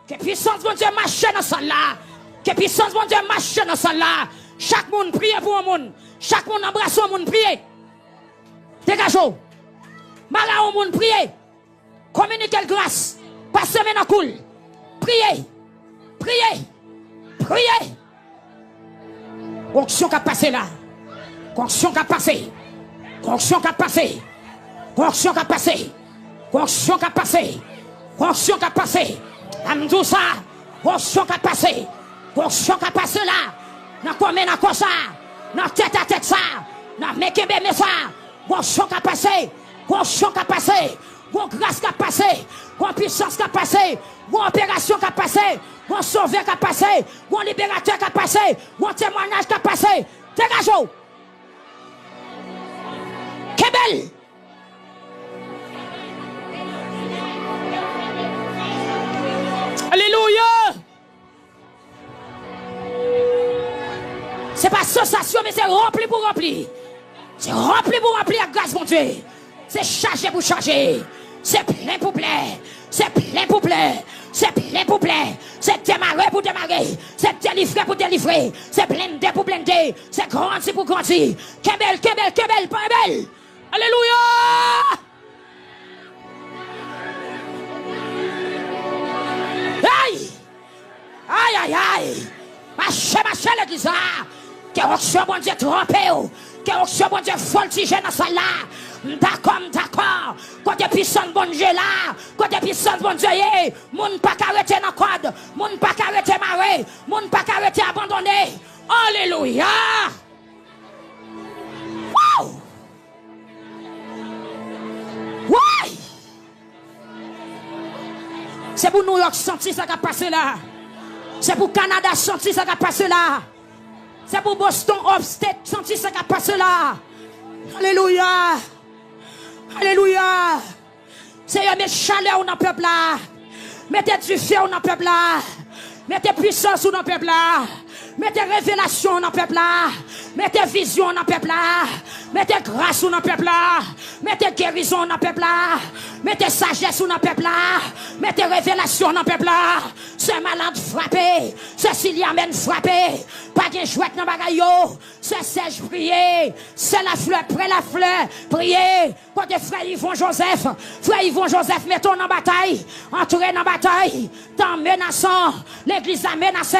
Que puissance de Dieu marche dans celle-là. Que puissance de Dieu marche dans celle-là. Chaque monde prie pour un monde. Chaque monde embrasse un monde prie. Dégageons. Mala un monde prie. Communiquez grâce. Passez maintenant cool. Priez. Priez. Priez. Onction qui a passé là. Onction qui a passé. Onction qui a passé. Onction qui a passé. Onction qui a passé. Onction qui a passé. Amdou ça. Onction qui a passé. Onction qui a passé là. Dans combien dans ça. Dans tête à tête ça. Dans mekebe mais ça. Onction qui a passé. Onction qui a passé. Grâce qui a passé. Puissance qui a passé. Opération qui a passé. Mon sauveur qui a passé, mon libérateur qui a passé, mon témoignage qui a passé. Dégageons. Kebel. Alléluia. C'est pas sensation, mais c'est rempli pour remplir. C'est rempli pour remplir la grâce, mon Dieu. C'est chargé pour charger. C'est plein pour plein. C'est plein pour plein. C'est plein pour plein. C'est démarrer pour démarrer. C'est délivrer pour délivrer. C'est blender pour blender. C'est grandir pour grandir. Kebel, kebel, kebel, pas belle. Alléluia. Aïe. Aïe, aïe, aïe. Marchez l'église. Que onction bon Dieu trompe. Que onction bon Dieu voltige dans celle-là. D'accord, d'accord. Quand des puissances bon Dieu là, quand des puissances bon Dieu yé, moun pas arrêter dans code, moun pas arrêter marrer, moun pas arrêter abandonner. Alléluia. Wow. Ouais. C'est pour New York sentir ça qui a passé là. C'est pour Canada sentir ça qui a passé là. C'est pour Boston Upstate sentir ça qui a passé là. Alléluia. Alléluia. Seigneur, mettez chaleur dans le peuple là. Mettez du feu dans le peuple là. Mettez puissance dans le peuple là. Mettez révélation dans le peuple là. Mettez vision dans le peuple là. Mettez grâce dans le peuple là. Mettez guérison dans le peuple là. Mettez sagesse dans le peuple là. Mettez révélation dans le peuple là. C'est malade frappé. C'est Siliamène frappé. Pas de jouet dans le bagaille. C'est sèche prier. C'est la fleur, près la fleur. Prier. Quand les frères Yvon Joseph. Frère Yvon Joseph, mettons en bataille. Entrez dans la bataille. Tant menaçant. L'église a menacé.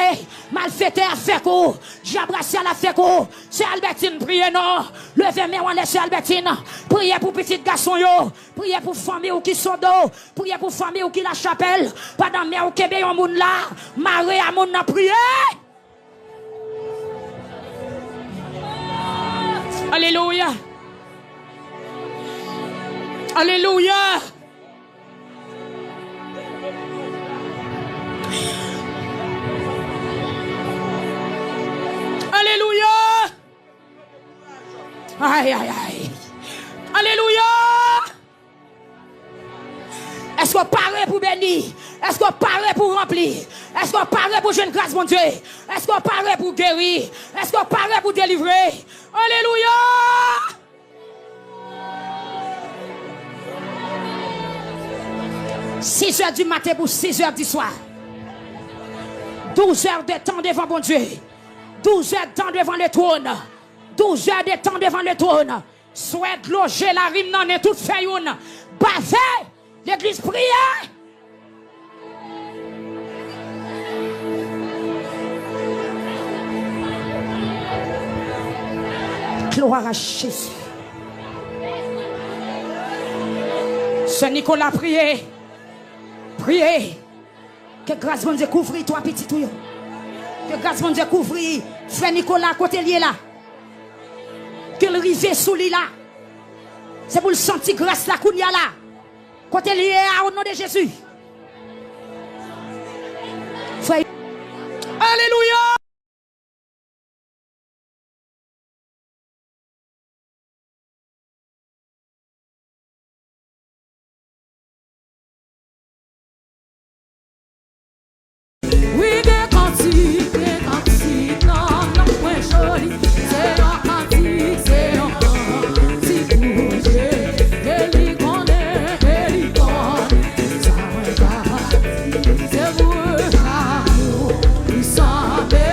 Malfaiteur a fait coup. J'abrasse à la fait coup. C'est Albertine, priez non. Levez mes on laisse Albertine. Priez pour petit garçon yo. Priez pour famille ou qui sont d'eau. Priez pour famille ou qui la chapelle. Pendant mais ou kebe yon moun là. Maré à moun na prier. Alléluia. Alléluia. Alléluia. Aïe, aïe, aïe. Alléluia. Est-ce qu'on paraît pour bénir? Est-ce qu'on paraît pour remplir? Est-ce qu'on paraît pour jouer une grâce, mon Dieu? Est-ce qu'on paraît pour guérir? Est-ce qu'on paraît pour délivrer? Alléluia. 6 heures du matin pour 6 heures du soir. 12 heures de temps devant mon Dieu. 12 heures de temps devant le trône. 12 heures de temps devant le trône. Souhaite loger la rime dans toute fayoune. Bavé, l'église prière. Gloire à Jésus. Saint Nicolas, priez. Priez. Que grâce mon Dieu couvre toi petit tout. Que grâce mon Dieu couvre frère Nicolas côté lié là. Que le rivet sous lui là. C'est pour le sentir grâce la kounia là. Côté lié au nom de Jésus. Frère. Alléluia. Sabe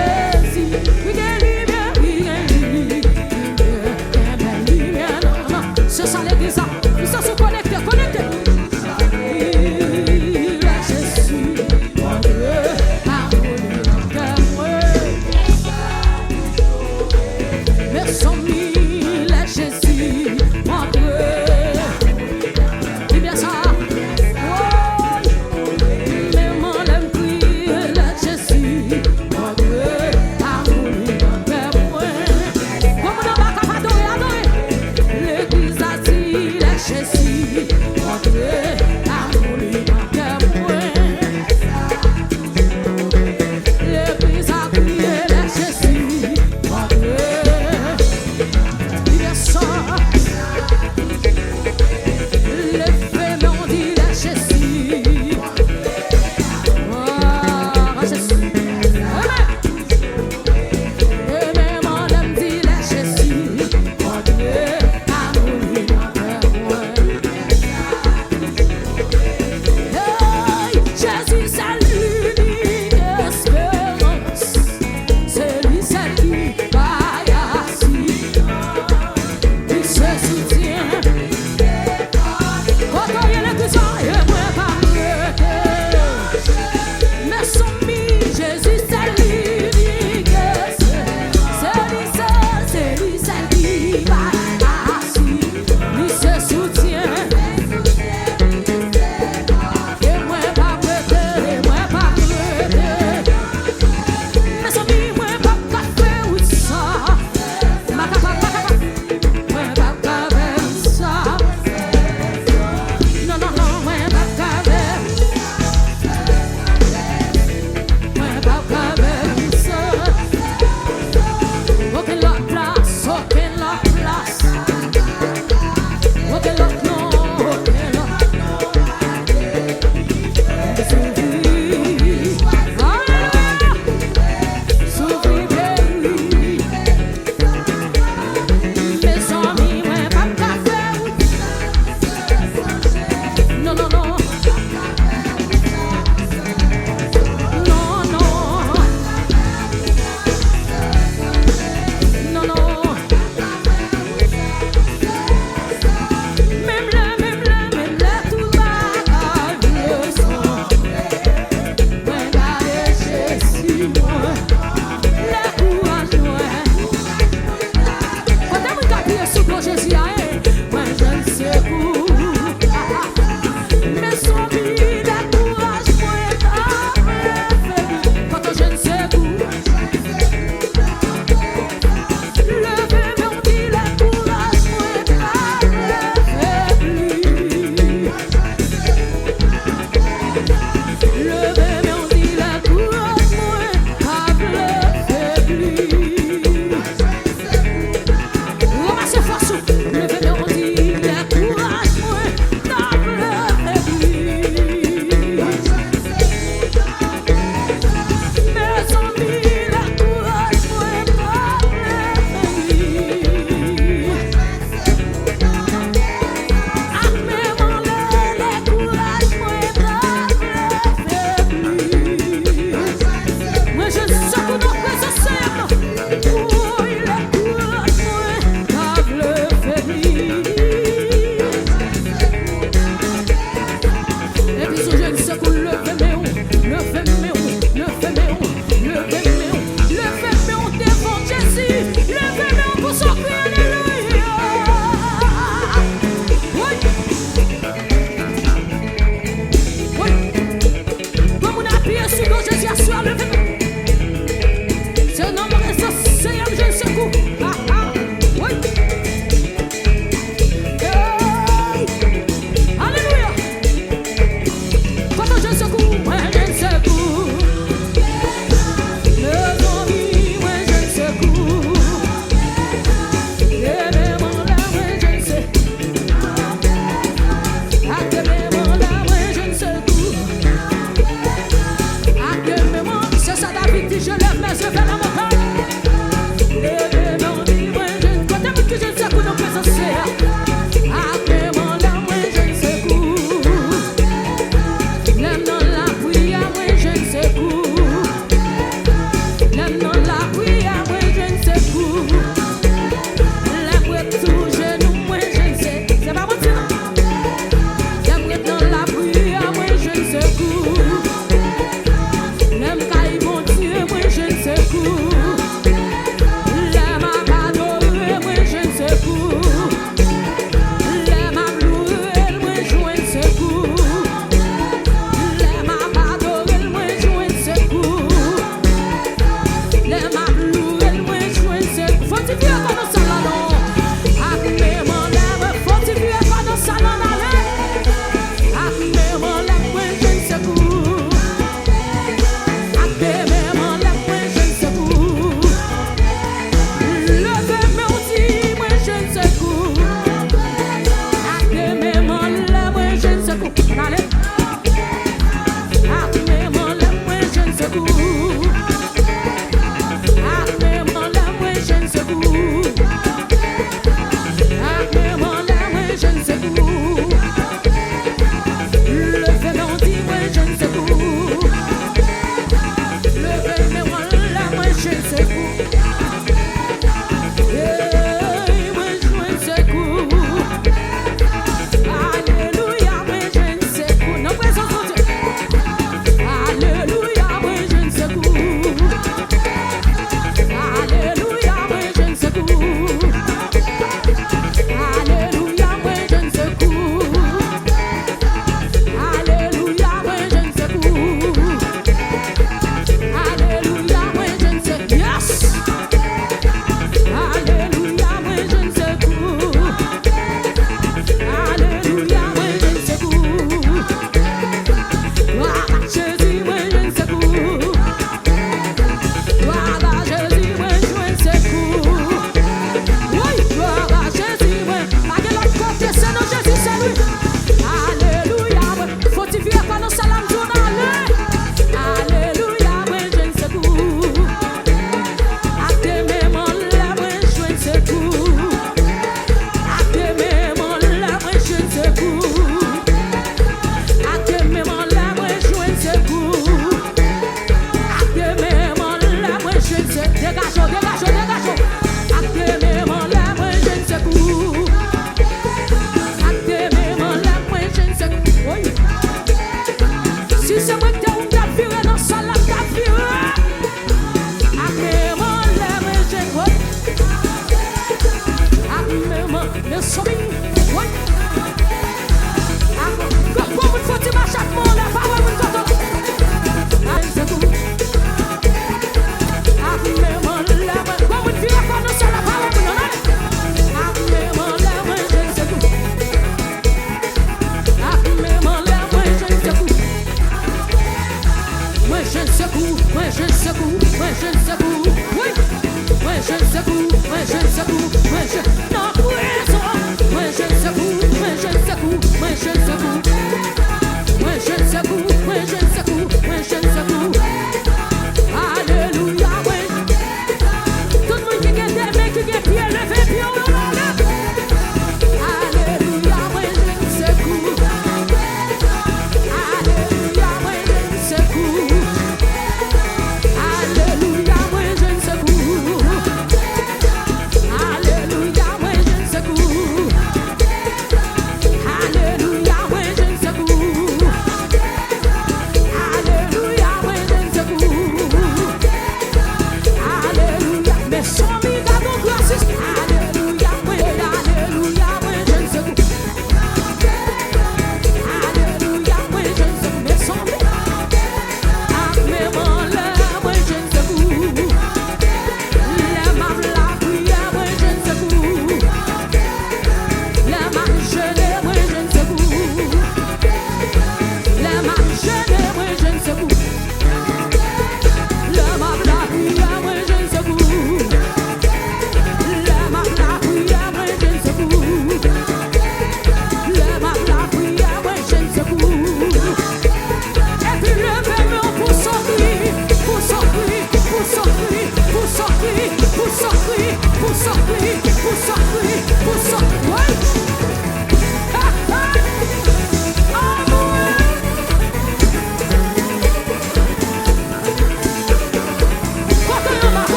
Alléluia, mais je ne sais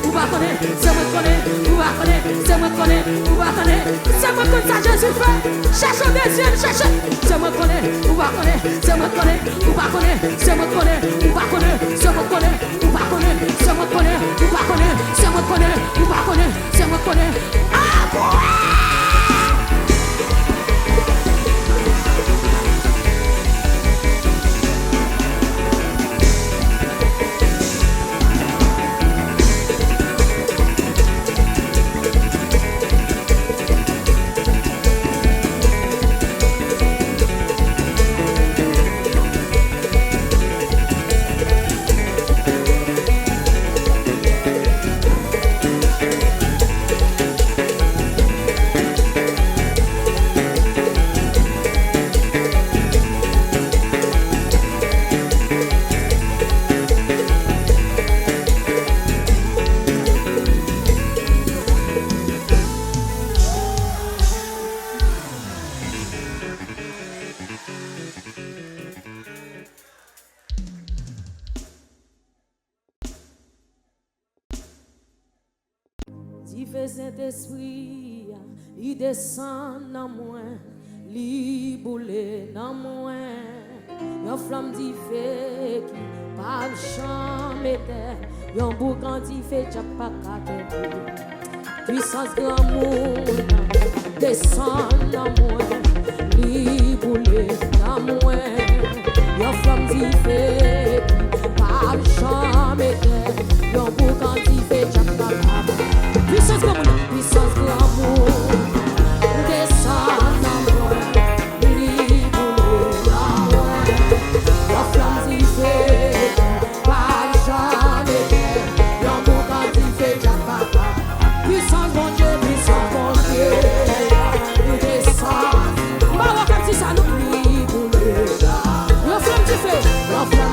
Ou c'est moi connais, vous va connaître, c'est moi connais, vous va connaître, c'est moi comme ça Jésus fait. Cherche au deuxième, cherche. C'est moi connais, vous va connaître, c'est moi connais, vous va connaître, c'est moi connais, vous va connaître, c'est moi connais, vous va connaître, c'est moi connais, vous va connaître, c'est moi connais, vous va connaître, c'est moi connais. Ah ouais! Saint-Esprit, il descend dans moi, il boule dans moi. Yon flamme di feu qui pas jamais terre, yon boucan di feu qui pas capable. Puissance grand monde descend dans moi, il boule dans moi. Yon flamme di feu qui pas jamais terre, yon boucan di feu qui pas capable. Puissance grand monde, descend dans moi, libre dans moi. La flamme d'y fait, pas jamais terre, l'homme quand il fait déjà papa. Puissance bon Dieu, descend. Bah ouais, comme si ça nous libre. La flamme d'y fait, la flamme.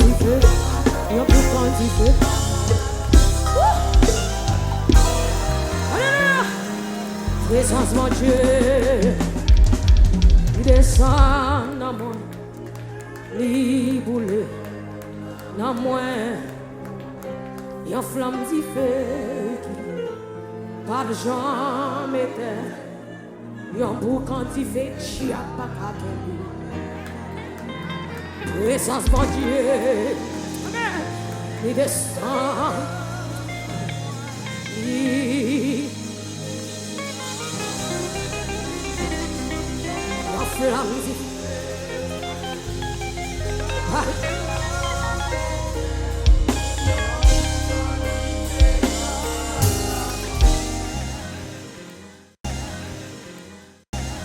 feu, un boucan du feu. Présence mon Dieu, il descend dans moi, il boule dans moi, il y a flamme du feu, pas de jamais éteint, il y a un boucan du feu, qui a pas qu'à présence mon Dieu, il descend.